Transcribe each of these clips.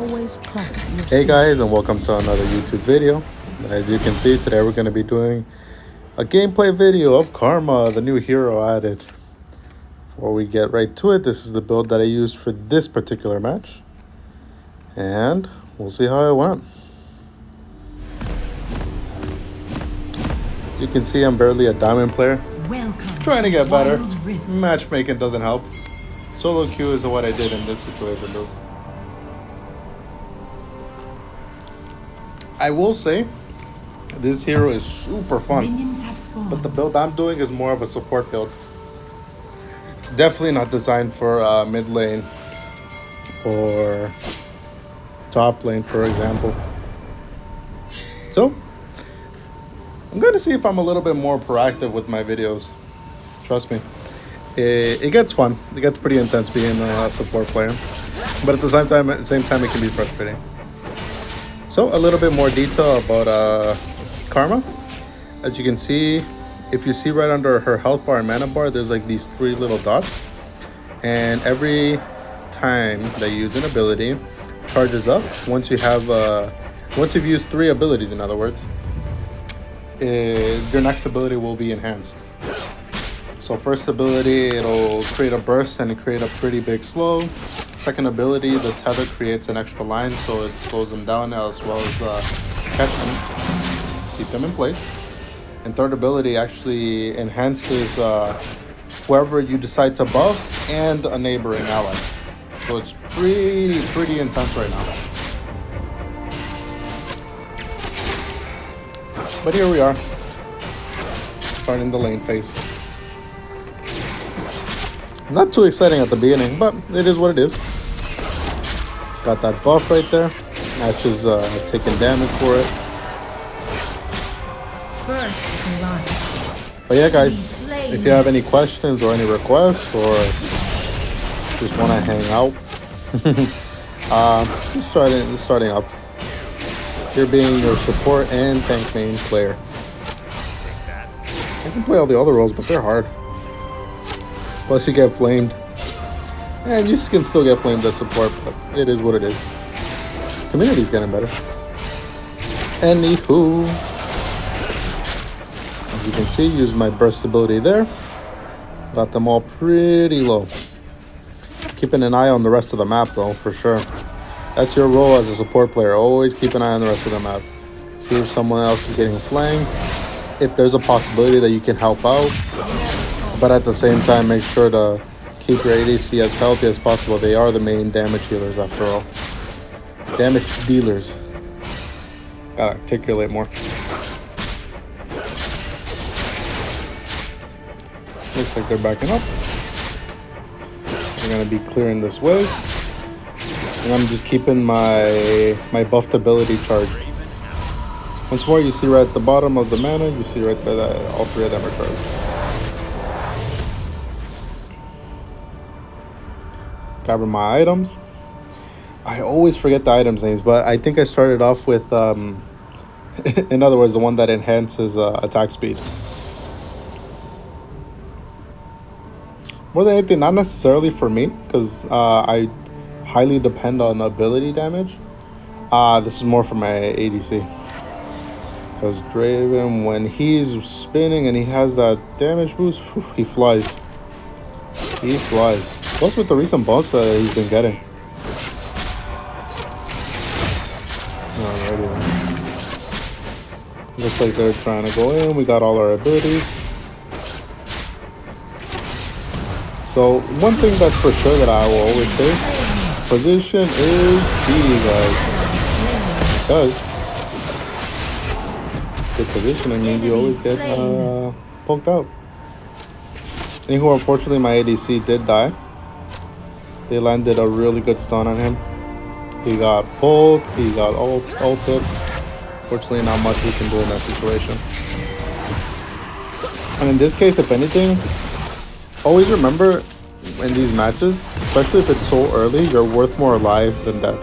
always trust your Hey guys, and welcome to another YouTube video. As you can see, today we're going to be doing a gameplay video of Karma, the new hero added. Before we get right to it, this is the build that I used for this particular match. And we'll see how it went. You can see I'm barely a diamond player. Welcome. Trying to get better. Wild Rift. Matchmaking doesn't help. Solo queue is what I did in this situation though. I will say, this hero is super fun. Minions have spawned. But the build I'm doing is more of a support build. Definitely not designed for mid lane or top lane, for example. So, I'm going to see if I'm a little bit more proactive with my videos. Trust me. It gets fun. It gets pretty intense being a support player. But at the same time, it can be frustrating. So, a little bit more detail about Karma. As you can see, if you see right under her health bar and mana bar, there's like these 3 little dots. And every time that you use an ability, charges up. Once you've used 3 abilities, in other words, your next ability will be enhanced. So first ability, it'll create a burst and create a pretty big slow. Second ability, the tether creates an extra line, so it slows them down as well as catch them, keep them in place. And third ability actually enhances whoever you decide to buff and a neighboring ally. So it's pretty intense right now. But here we are, starting the lane phase. Not too exciting at the beginning, but it is what it is. Got that buff right there. Match is taking damage for it. First blood. But yeah, guys, if you have any questions or any requests or just want to hang out, just starting up. Here being your support and tank main player. I can play all the other roles, but they're hard. Plus you get flamed. And you can still get flamed at support, but it is what it is. Community's getting better. Anywho, as you can see, use my burst ability there. Got them all pretty low. Keeping an eye on the rest of the map though, for sure. That's your role as a support player. Always keep an eye on the rest of the map. See if someone else is getting flanked. If there's a possibility that you can help out. But at the same time, make sure to keep your ADC as healthy as possible. They are the main damage healers after all. Damage dealers. Gotta articulate more. Looks like they're backing up. We're gonna be clearing this wave. And I'm just keeping my buffed ability charged. Once more, you see right at the bottom of the mana, you see right there that all 3 of them are charged. Grabbing my items. I always forget the items names, but I think I started off with, in other words, the one that enhances attack speed. More than anything, not necessarily for me, because I highly depend on ability damage. This is more for my ADC. Because Draven, when he's spinning and he has that damage boost, whew, he flies. He flies. Plus with the recent buffs that he's been getting. Alrighty then. Looks like they're trying to go in. We got all our abilities. So one thing that's for sure that I will always say, position is key, guys. Because good positioning means you always get poked out. Anywho, unfortunately, my ADC did die. They landed a really good stun on him. He got pulled. He got ulted. Fortunately, not much we can do in that situation. And in this case, if anything, always remember in these matches, especially if it's so early, you're worth more alive than dead.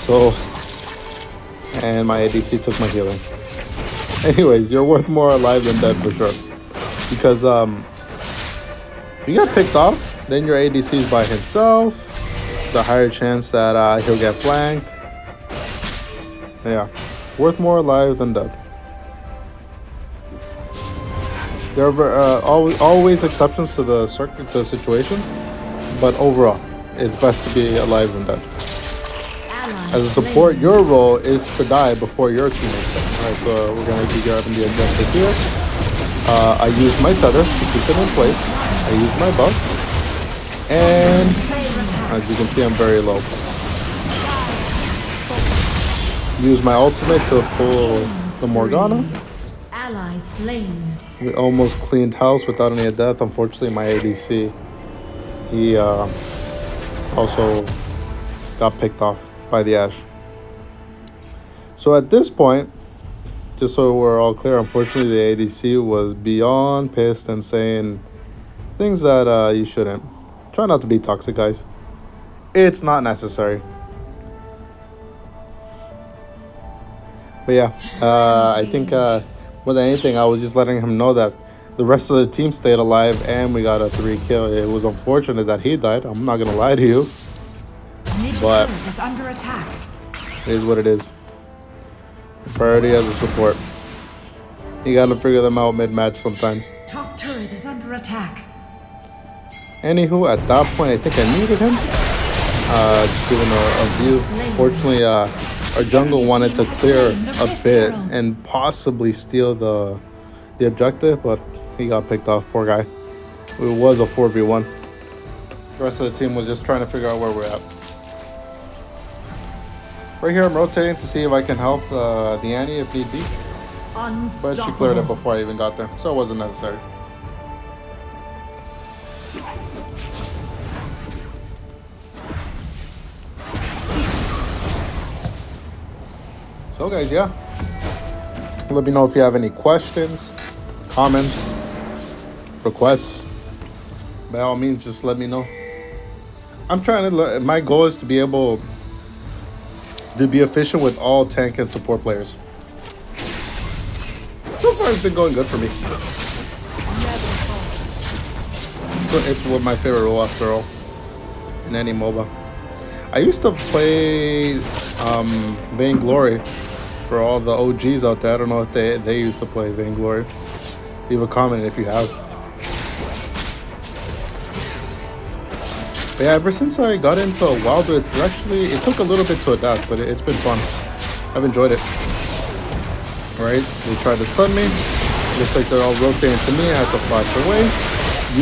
So, and my ADC took my healing. Anyways, you're worth more alive than dead for sure. Because if you get picked off, then your ADC is by himself. the higher chance that he'll get flanked. Yeah, worth more alive than dead. There are always exceptions to the situations, but overall, it's best to be alive than dead. As a support, your role is to die before your teammates die. Alright, so we're going to be grabbing the objective here. I use my tether to keep it in place. I use my buff. And as you can see, I'm very low. Use my ultimate to pull the Morgana. Ally slain. We almost cleaned house without any death. Unfortunately, my ADC, he also got picked off by the Ashe. So at this point, just so we're all clear, unfortunately the ADC was beyond pissed and saying things that you shouldn't. Try not to be toxic, guys. It's not necessary. But yeah, I think more than anything, I was just letting him know that the rest of the team stayed alive and we got a 3 kill. It was unfortunate that he died. I'm not gonna lie to you, but is under attack. it is what it is. Priority as a support. You gotta figure them out mid-match sometimes. Top turret is under attack. Anywho, at that point, I think I needed him. Just giving a view. Fortunately, our jungle wanted to clear a bit and possibly steal the objective, but he got picked off, poor guy. It was a 4v1. The rest of the team was just trying to figure out where we're at. Right here, I'm rotating to see if I can help the Annie if need be. But she cleared it before I even got there, so it wasn't necessary. So guys, yeah. Let me know if you have any questions, comments, requests. By all means, just let me know. I'm trying to, my goal is to be able to be efficient with all tank and support players. So far, it's been going good for me. So it's what my favorite role after all in any MOBA. I used to play Vainglory for all the OGs out there. I don't know if they used to play Vainglory. Leave a comment if you have. But yeah, ever since I got into Wild Rift, actually, it took a little bit to adapt, but it's been fun. I've enjoyed it. Alright, they tried to stun me. Looks like they're all rotating to me. I have to flash away.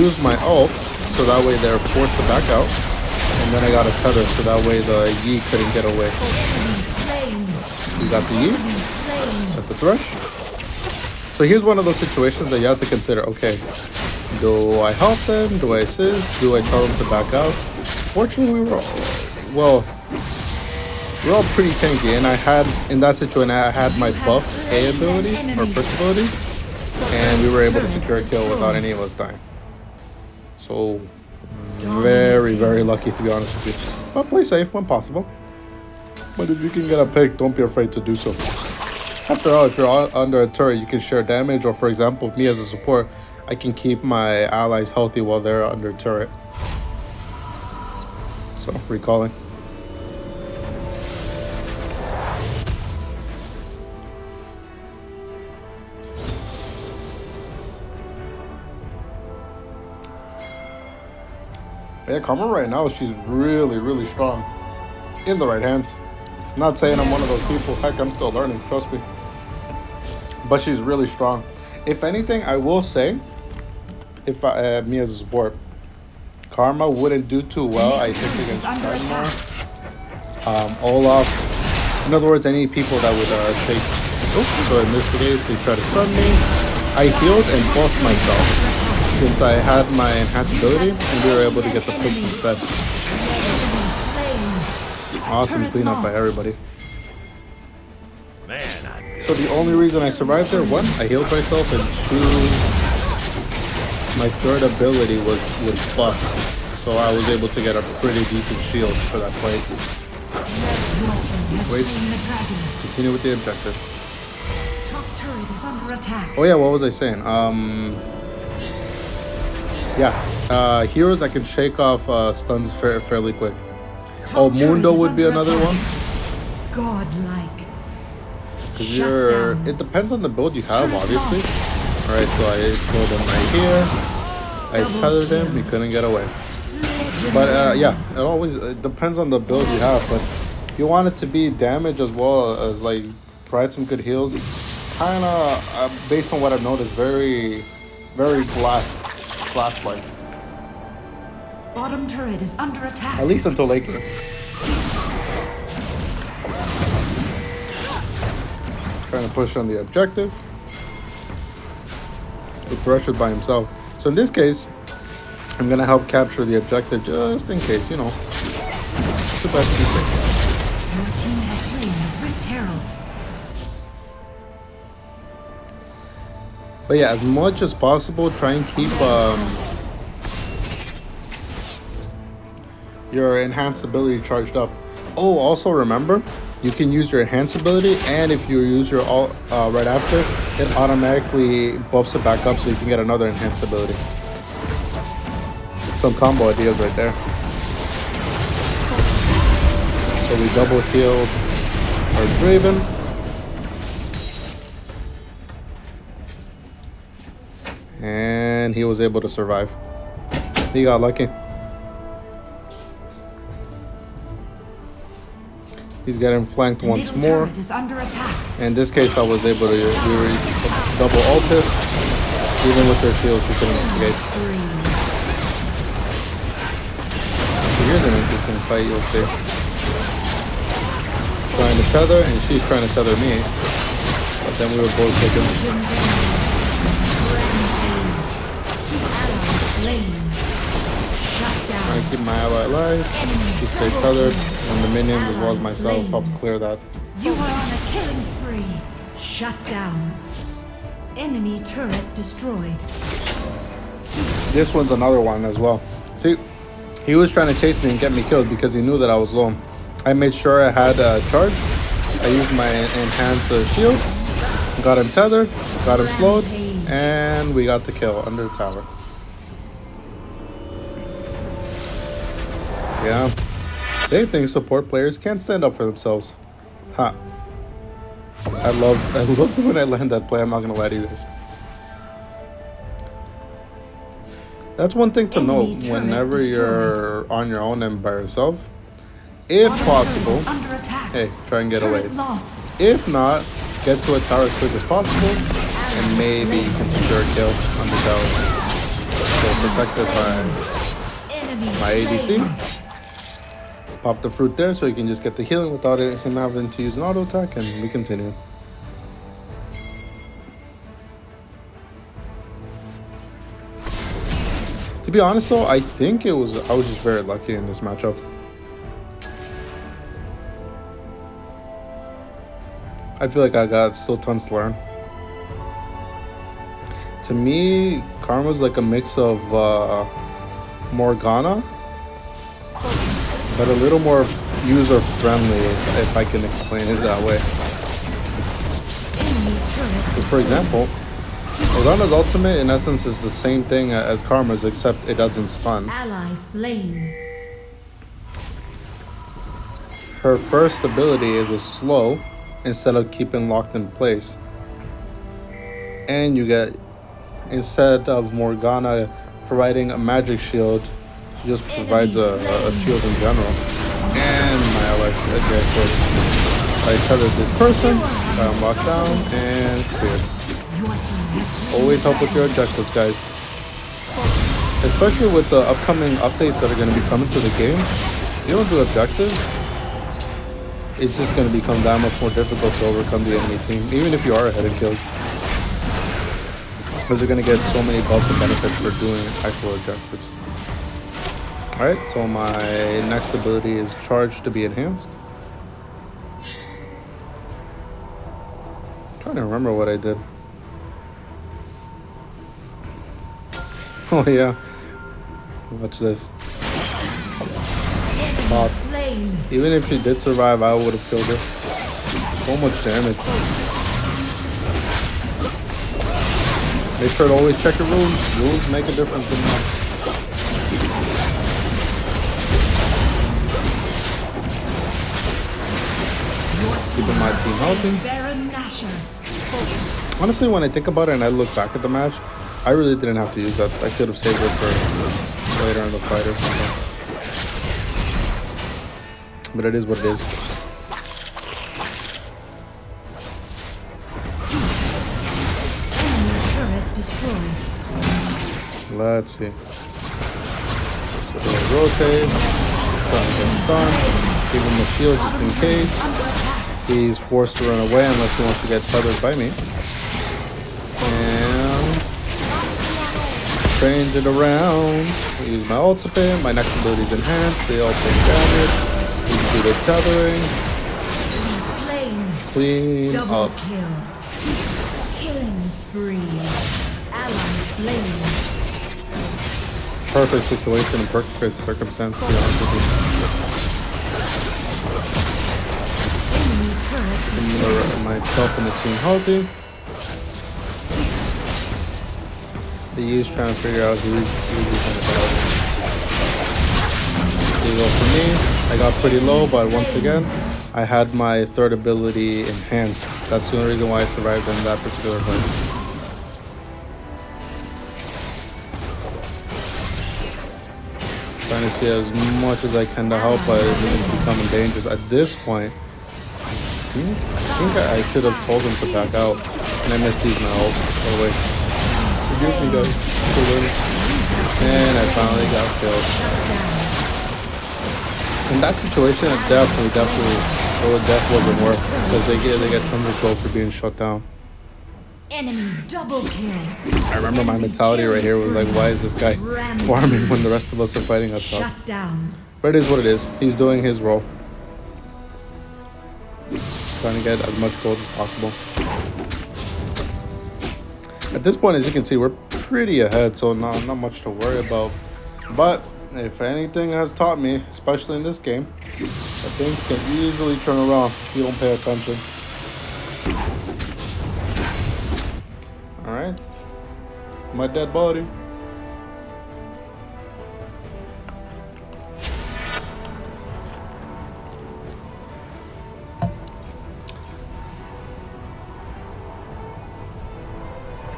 Use my ult, so that way they're forced to back out. And then I got a tether, so that way the Yi couldn't get away. We got the Yi, got the Thresh. So here's one of those situations that you have to consider. Okay, do I help them? Do I assist? Do I tell them to back out? Fortunately, we're all pretty tanky, and I had, in that situation, I had my buff A ability, or first ability, and we were able to secure a kill without any of us dying. So very, very lucky, to be honest with you. But play safe when possible. But if you can get a pick, don't be afraid to do so. After all, if you're under a turret, you can share damage, or for example, me as a support, I can keep my allies healthy while they're under turret. So, recalling. Yeah, Karma right now, she's really, really strong. In the right hands. Not saying I'm one of those people. Heck, I'm still learning, trust me. But she's really strong. If anything, I will say, if me as a support, Karma wouldn't do too well, I think, against Dagmar, Olaf. In other words, any people that would take... Oops, so in this case, they try to stun me. I healed and buffed myself, since I had my enhanced ability, and we were able to get the picks instead. Awesome cleanup by everybody. So the only reason I survived there, one, I healed myself, and two, my third ability was buffed. So I was able to get a pretty decent shield for that fight. Wait, continue with the objective. Oh yeah, what was I saying? Yeah, heroes that can shake off stuns fairly quick. Oh, Top turret Mundo is would be under another attack. one. Godlike. Because Shut down. it depends on the build you have, obviously. Alright, so I slowed him right here. I tethered him, he couldn't get away. But yeah, it depends on the build you have. But if you want it to be damage as well as like provide some good heals, kind of based on what I've noticed, very blast like. Bottom turret is under attack. At least until late game. Trying to push on the objective. He Thresher by himself. So in this case, I'm gonna help capture the objective just in case, you know. It's the best to be safe. Your team has slain the Rift Herald. But yeah, as much as possible, try and keep your enhanced ability charged up. Oh, also remember, you can use your enhanced ability, and if you use your ult right after, it automatically buffs it back up so you can get another enhanced ability. Some combo ideas right there. So we double healed our Draven. And he was able to survive. He got lucky. He's getting flanked once more. Turret is under attack. In this case, I was able to double ult it. Even with their shields, we couldn't escape. So here's an interesting fight, you'll see. Trying to tether, and she's trying to tether me. But then we were both taken. Trying to keep my ally alive. She stayed tethered, and the minions as well as myself helped clear that. You are on a killing spree. Shut down. Enemy turret destroyed. This one's another one as well. See, he was trying to chase me and get me killed because he knew that I was low. I made sure I had a charge. I used my enhanced shield, got him tethered, got him slowed, and we got the kill under the tower. Yeah, they think support players can't stand up for themselves. Ha. I loved when I land that play, I'm not gonna lie to you guys. That's one thing to note whenever you're on your own and by yourself. If possible, hey, try and get away. If not, get to a tower as quick as possible, and maybe you can secure a kill on the tower. So protected by my ADC. Pop the fruit there so he can just get the healing without him having to use an auto attack, and we continue. To be honest though, I think I was just very lucky in this matchup. I feel like I got still tons to learn. To me, Karma's like a mix of Morgana, but a little more user-friendly, if I can explain it that way. For example, Morgana's ultimate in essence is the same thing as Karma's, except it doesn't stun. Ally slain. Her first ability is a slow instead of keeping locked in place. And you get, instead of Morgana providing a magic shield, she just provides a shield in general. And my allies get killed. I tethered this person, got him locked down, and cleared. Always help with your objectives, guys. Especially with the upcoming updates that are going to be coming to the game. If you don't do objectives, it's just going to become that much more difficult to overcome the enemy team, even if you are ahead in kills. Because you're going to get so many buffs and benefits for doing actual objectives. Alright, so my next ability is Charge to be enhanced. I'm trying to remember what I did. Oh yeah. Watch this. Pop. Even if she did survive, I would have killed her. So much damage. Make sure to always check your runes. Runes make a difference in that. keeping my team healthy. Baron Nashor. Focus. Honestly, when I think about it and I look back at the match, I really didn't have to use that. I could have saved it for later in the fight or something. But it is what it is. Enemy turret destroyed. Let's see. So we'll rotate. Trying to get stunned. Give him a shield just in case. He's forced to run away unless he wants to get tethered by me. And change it around. Use my ultimate. My next ability is enhanced. They all take damage. We do the tethering. Slain. Clean Double up. kill. Killing spree. Ally slain. Perfect situation and perfect circumstance, to be honest with you. Enemy turret destroyed. Myself and the team healthy. The U's trying to figure out who's going to help. There you go for me. I got pretty low, but once again, I had my third ability enhanced. That's the only reason why I survived in that particular fight. Trying to see as much as I can to help, but it's becoming dangerous. At this point, I think I should have told him to back out, and I missed these my ult. Oh wait, forgive me guys, so early. And I finally got killed. In that situation, it definitely, death wasn't worth, because they get tons of gold for being shut down. Enemy double kill. I remember my mentality right here was like, why is this guy farming when the rest of us are fighting up top? Shut down. But it is what it is. He's doing his role. Trying to get as much gold as possible. At this point, as you can see, we're pretty ahead, so not much to worry about. But if anything has taught me, especially in this game, that things can easily turn around if you don't pay attention. Alright. My dead body.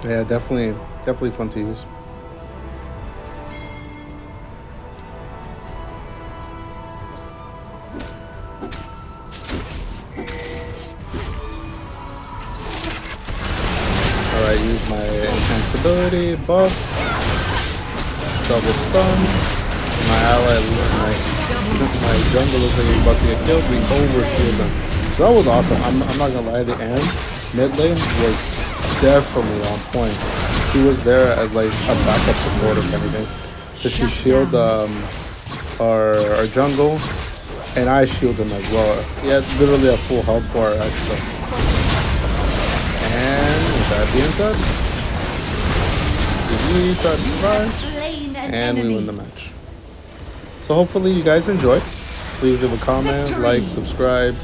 Yeah, definitely fun to use. Alright, use my enhanced ability, buff, double stun. My ally, my jungle looks like he's about to get killed. We overshield him. So that was awesome. I'm not gonna lie, the end mid lane was definitely on point. She was there as like a backup support if anything. Did she shield our jungle, and I shield him as well. Yeah, it's literally a full health bar extra. And with that being said, we try to survive, and we win the match. So hopefully you guys enjoyed. Please leave a comment, like, subscribe.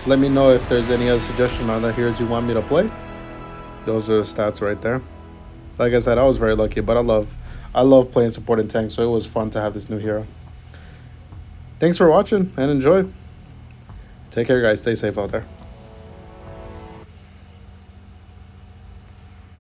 Let me know if there's any other suggestions on other heroes you want me to play. Those are the stats right there. Like I said, I was very lucky, but I love playing support and tank, so it was fun to have this new hero. Thanks for watching and enjoy. Take care, guys. Stay safe out there.